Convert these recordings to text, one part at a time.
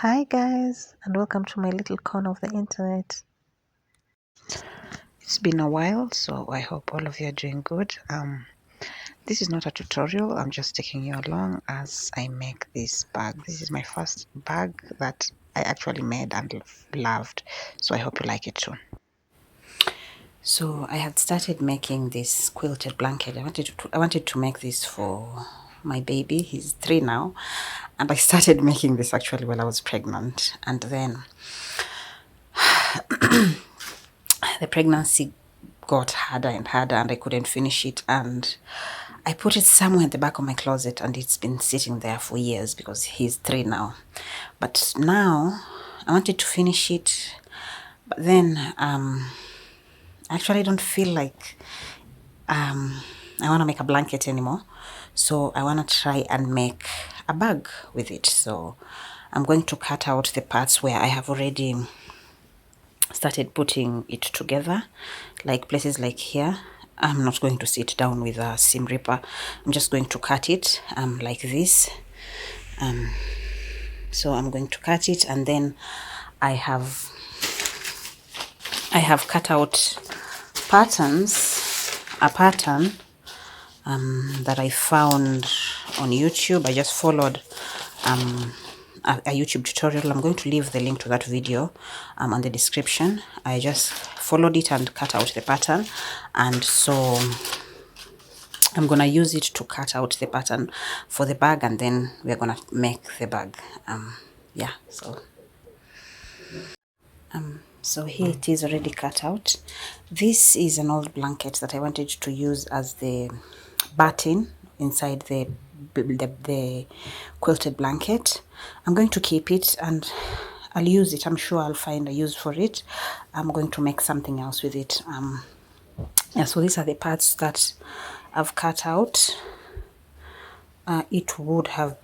Hi guys, and welcome to my little corner of the internet. It's been a while, so I hope all of you are doing good. This is not a tutorial. I'm just taking you along as I make this bag. This is my first bag that I actually made and loved, so I hope you like it too. So I had started making this quilted blanket. I wanted to make this for my baby. He's 3 now, and I started making this actually while I was pregnant, and then the pregnancy got harder and harder and I couldn't finish it, and I put it somewhere at the back of my closet, and it's been sitting there for years because he's 3 now. But now I wanted to finish it, but then I actually don't feel like I want to make a blanket anymore, so I want to try and make a bag with it. So I'm going to cut out the parts where I have already started putting it together, like places like here. I'm not going to sit down with a seam ripper. I'm just going to cut it like this. So I'm going to cut it, and then I have cut out a pattern that I found on YouTube. I just followed a YouTube tutorial. I'm going to leave the link to that video on the description. I just followed it and cut out the pattern, and so I'm gonna use it to cut out the pattern for the bag, and then we're gonna make the bag. Yeah, so here it is already cut out. This is an old blanket that I wanted to use as the batting inside the quilted blanket. I'm going to keep it and I'll use it. I'm sure I'll find a use for it. I'm going to make something else with it. Yeah, so these are the parts that I've cut out. It would have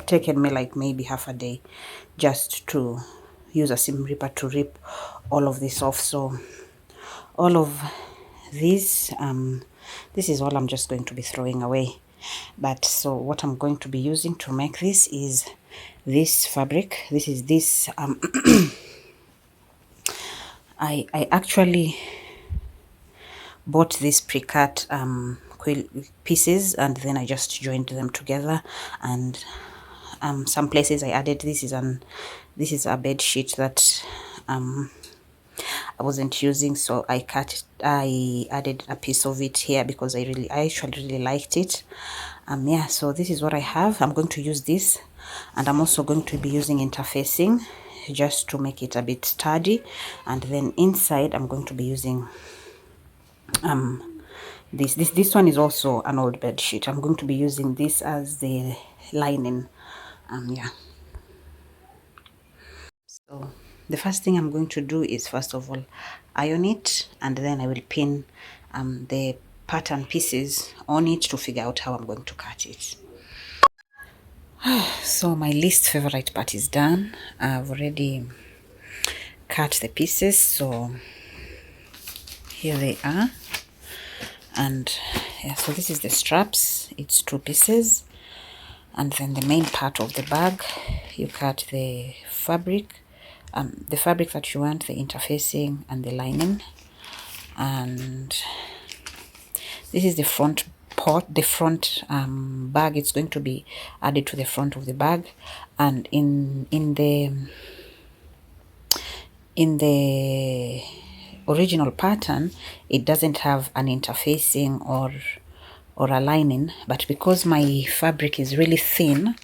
taken me like maybe half a day just to use a seam ripper to rip all of this off. So all of this this is all I'm just going to be throwing away. But so what I'm going to be using to make this is this fabric. This is this I actually bought this pre-cut quill pieces, and then I just joined them together, and some places I added this is a bed sheet that I wasn't using, so I added a piece of it here because I actually really liked it. Yeah, so this is what I have. I'm going to use this, and I'm also going to be using interfacing just to make it a bit sturdy, and then inside I'm going to be using this one is also an old bed sheet. I'm going to be using this as the lining. Yeah, so the first thing I'm going to do is first of all iron it, and then I will pin the pattern pieces on it to figure out how I'm going to cut it. So my least favorite part is done. I've already cut the pieces, so here they are. And yeah, so this is the straps. It's 2 pieces, and then the main part of the bag, you cut the fabric that you want, the interfacing and the lining. And this is the front part, the front bag. It's going to be added to the front of the bag, and in the original pattern it doesn't have an interfacing or a lining, but because my fabric is really thin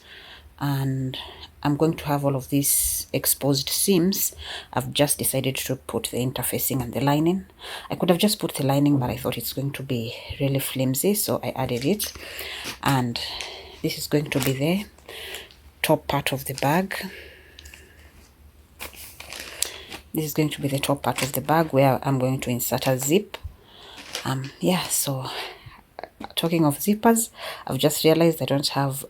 and I'm going to have all of these exposed seams, I've just decided to put the interfacing and the lining. I could have just put the lining, but I thought it's going to be really flimsy, so I added it. And this is going to be the top part of the bag. This is going to be the top part of the bag where I'm going to insert a zip. Yeah, so talking of zippers, I've just realized I don't have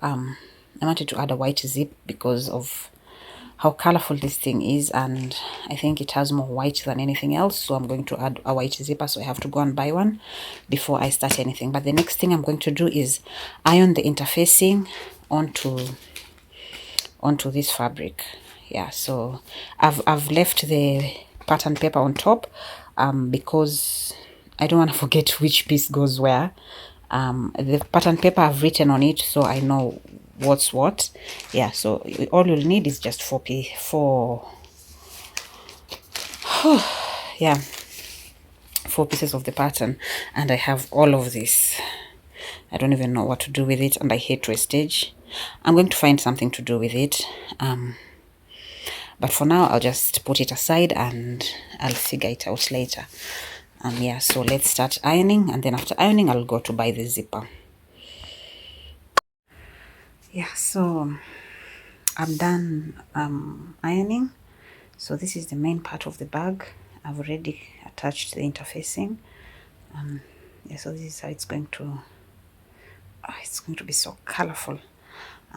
I wanted to add a white zip because of how colorful this thing is, and I think it has more white than anything else, so I'm going to add a white zipper, so I have to go and buy one before I start anything. But the next thing I'm going to do is iron the interfacing onto onto this fabric. Yeah, so I've left the pattern paper on top because I don't want to forget which piece goes where. The pattern paper I've written on it, so I know what's what. Yeah, so all you'll need is just four yeah, 4 pieces of the pattern, and I have all of this. I don't even know what to do with it, and I hate wastage. I'm going to find something to do with it, but for now I'll just put it aside and I'll figure it out later. Yeah, so let's start ironing, and then after ironing I'll go to buy the zipper. Yeah, so I'm done ironing. So this is the main part of the bag. I've already attached the interfacing. Yeah, so this is how it's going to be so colorful.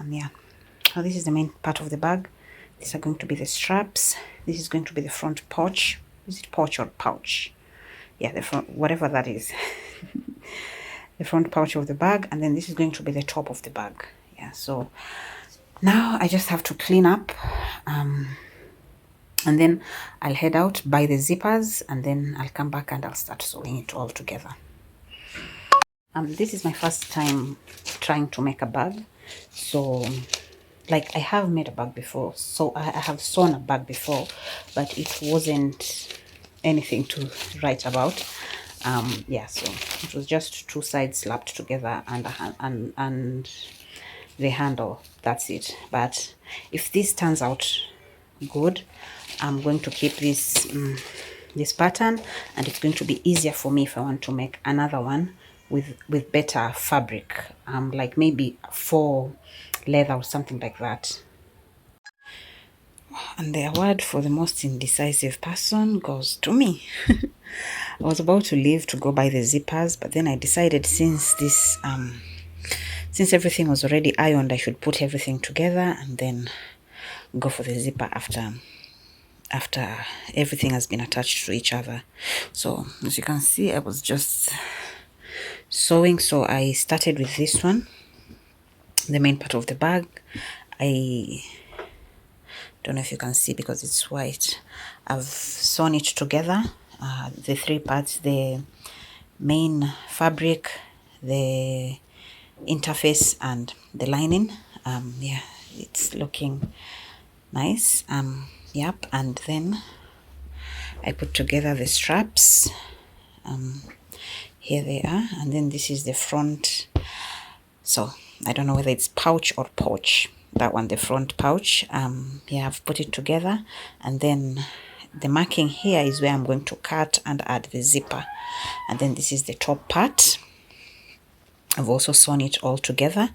Yeah, so this is the main part of the bag. These are going to be the straps. This is going to be the front pouch. Is it pouch or pouch? Yeah, the front, whatever that is. The front pouch of the bag, and then this is going to be the top of the bag. Yeah, so now I just have to clean up, and then I'll head out, buy the zippers, and then I'll come back and I'll start sewing it all together. This is my first time trying to make a bag, so like I have made a bag before, so I have sewn a bag before, but it wasn't anything to write about. Yeah, so it was just 2 sides slapped together and and the handle, that's it. But if this turns out good, I'm going to keep this this pattern, and it's going to be easier for me if I want to make another one with better fabric, like maybe for leather or something like that. And the award for the most indecisive person goes to me. I was about to leave to go buy the zippers, but then I decided since everything was already ironed, I should put everything together and then go for the zipper after everything has been attached to each other. So as you can see, I was just sewing. So I started with this one, the main part of the bag. I don't know if you can see because it's white. I've sewn it together, the 3 parts, the main fabric, the interface, and the lining. Yeah, it's looking nice. Yep, and then I put together the straps. Here they are, and then this is the front. So I don't know whether it's pouch or pouch, that one, the front pouch. Yeah, I've put it together, and then the marking here is where I'm going to cut and add the zipper, and then this is the top part. I've also sewn it all together,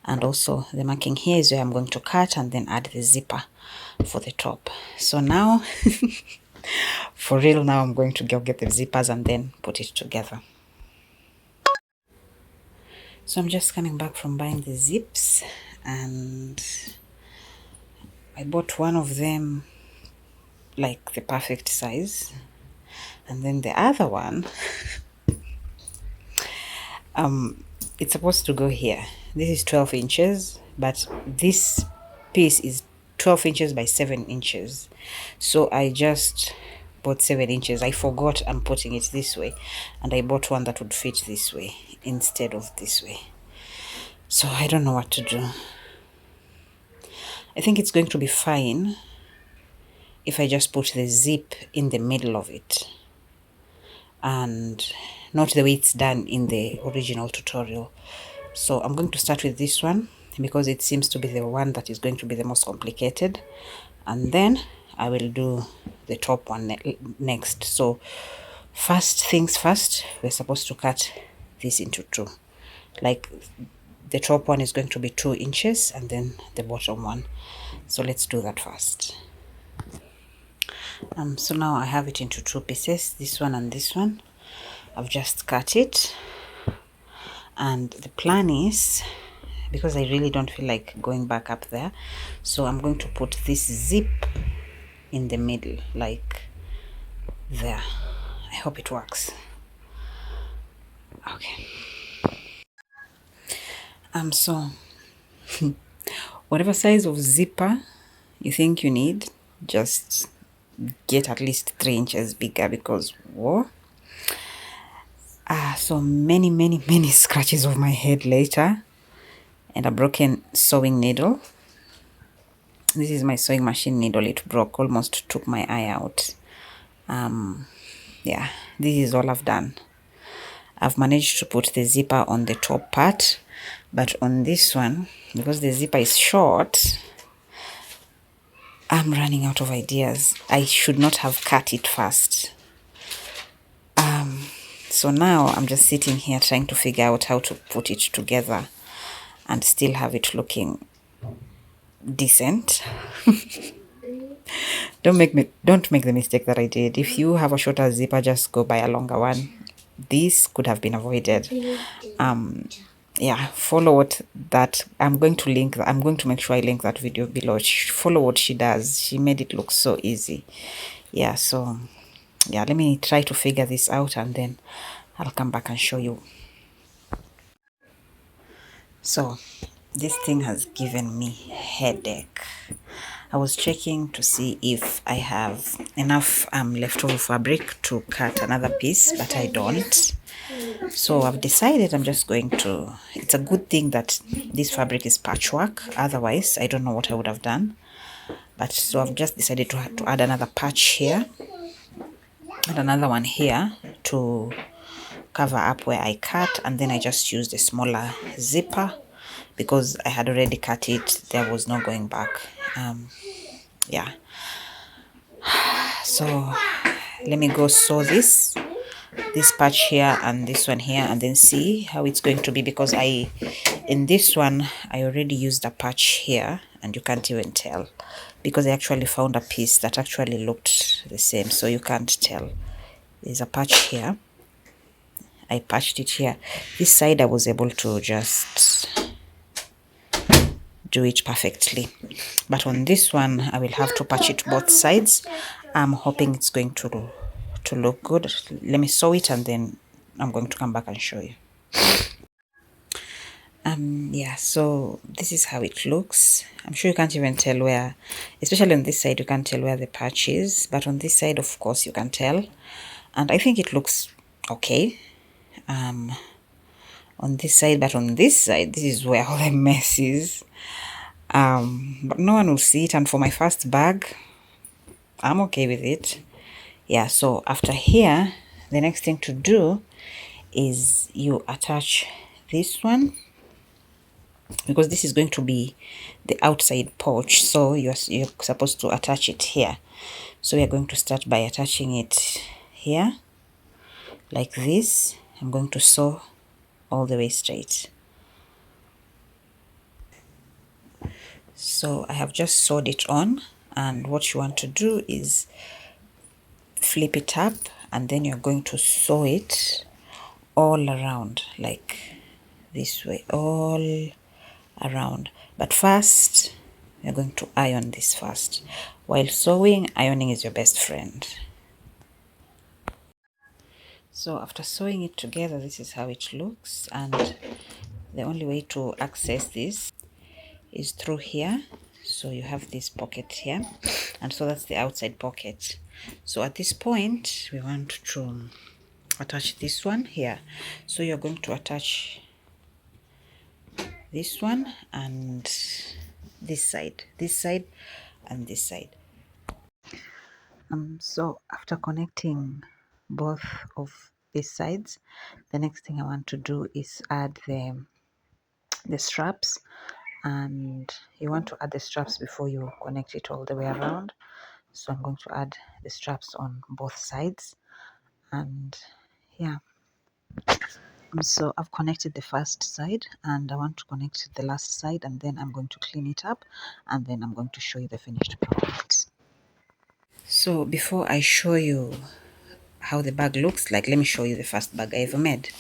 and also the marking here is where I'm going to cut and then add the zipper for the top. So now for real, now I'm going to go get the zippers and then put it together. So I'm just coming back from buying the zips, and I bought one of them like the perfect size, and then the other one it's supposed to go here. This is 12 inches, but this piece is 12 inches by 7 inches, so I just bought 7 inches. I forgot I'm putting it this way, and I bought one that would fit this way instead of this way. So I don't know what to do. I think it's going to be fine if I just put the zip in the middle of it, and not the way it's done in the original tutorial. So I'm going to start with this one because it seems to be the one that is going to be the most complicated, and then I will do the top one next. So first things first, we're supposed to cut this into 2. Like the top one is going to be 2 inches and then the bottom one. So let's do that first. So now I have it into 2 pieces, this one and this one. I've just cut it, and the plan is, because I really don't feel like going back up there, so I'm going to put this zip in the middle, like there. I hope it works. Okay. So whatever size of zipper you think you need, just get at least 3 inches bigger, because whoa, so many scratches of my head later, and a broken sewing needle. This is my sewing machine needle. It broke, almost took my eye out. Yeah, this is all I've done. I've managed to put the zipper on the top part, but on this one, because the zipper is short, I'm running out of ideas. I should not have cut it first. So now I'm just sitting here trying to figure out how to put it together and still have it looking decent. Don't make the mistake that I did. If you have a shorter zipper, just go buy a longer one. This could have been avoided. Yeah, follow what that I'm going to make sure I link that video below. Follow what she does. She made it look so easy. Yeah, so yeah, let me try to figure this out and then I'll come back and show you. So this thing has given me headache. I was checking to see if I have enough leftover fabric to cut another piece, but I don't. So I've decided I'm just going to, it's a good thing that this fabric is patchwork, otherwise I don't know what I would have done. But so I've just decided to add another patch here and another one here to cover up where I cut, and then I just used a smaller zipper because I had already cut it. There was no going back. Yeah, so let me go sew this patch here and this one here, and then see how it's going to be, because in this one I already used a patch here and you can't even tell, because I actually found a piece that actually looked the same, so you can't tell. There's a patch here. I patched it here. This side I was able to just do it perfectly, but on this one I will have to patch it both sides. I'm hoping it's going to look good. Let me sew it and then I'm going to come back and show you. Yeah, so this is how it looks. I'm sure you can't even tell where, especially on this side, you can't tell where the patch is, but on this side of course you can tell, and I think it looks okay on this side. But on this side, this is where all the mess is. But no one will see it, and for my first bag I'm okay with it. Yeah, so after here, the next thing to do is you attach this one, because this is going to be the outside pouch, so you're supposed to attach it here. So we are going to start by attaching it here like this. I'm going to sew all the way straight. So I have just sewed it on, and what you want to do is flip it up, and then you're going to sew it all around like this way, all around. But first we're going to iron this first. While sewing, ironing is your best friend. So after sewing it together, this is how it looks, and the only way to access this is through here. So you have this pocket here, and so that's the outside pocket. So at this point we want to attach this one here. So you're going to attach this one and this side, and this side. So after connecting both of these sides, the next thing I want to do is add the straps, and you want to add the straps before you connect it all the way around. So I'm going to add the straps on both sides, and yeah. So I've connected the first side, and I want to connect the last side, and then I'm going to clean it up, and then I'm going to show you the finished product. So before I show you how the bag looks like, let me show you the first bag I ever made.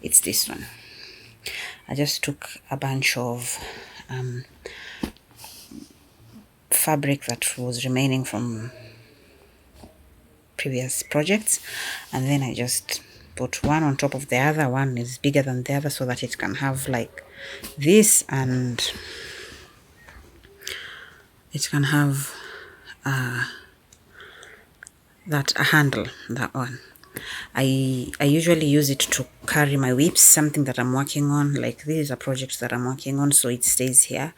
It's this one. I just took a bunch of fabric that was remaining from previous projects, and then I just put one on top of the other. One is bigger than the other so that it can have like this, and It can have that a handle, that one. I usually use it to carry my whips, something that I'm working on. Like this is a project that I'm working on, so it stays here.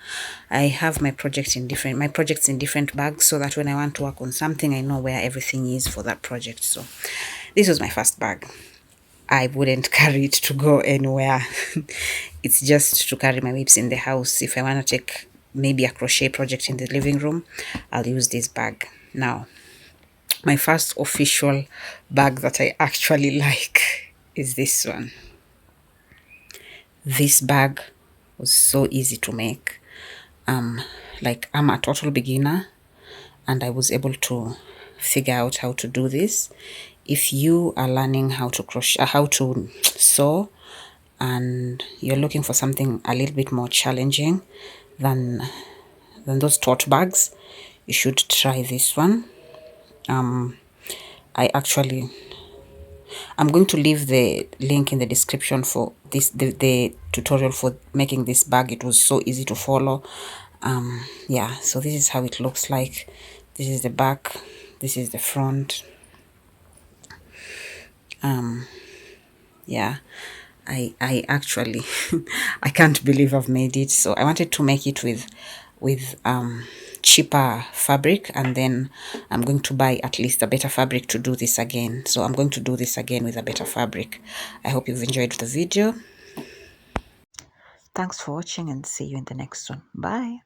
I have my projects in different bags, so that when I want to work on something, I know where everything is for that project. So this was my first bag. I wouldn't carry it to go anywhere. It's just to carry my whips in the house. If I want to take maybe a crochet project in the living room, I'll use this bag. Now, my first official bag that I actually like is this one. This bag was so easy to make. Like I'm a total beginner and I was able to figure out how to do this. If you are learning how to crochet, how to sew, and you're looking for something a little bit more challenging than those tote bags, you should try this one. I'm going to leave the link in the description for this, the tutorial for making this bag. It was so easy to follow. Yeah, so this is how it looks like. This is the back, this is the front. Yeah, I actually I can't believe I've made it. So I wanted to make it with cheaper fabric, and then I'm going to buy at least a better fabric to do this again. So I'm going to do this again with a better fabric. I hope you've enjoyed the video. Thanks for watching and see you in the next one. Bye.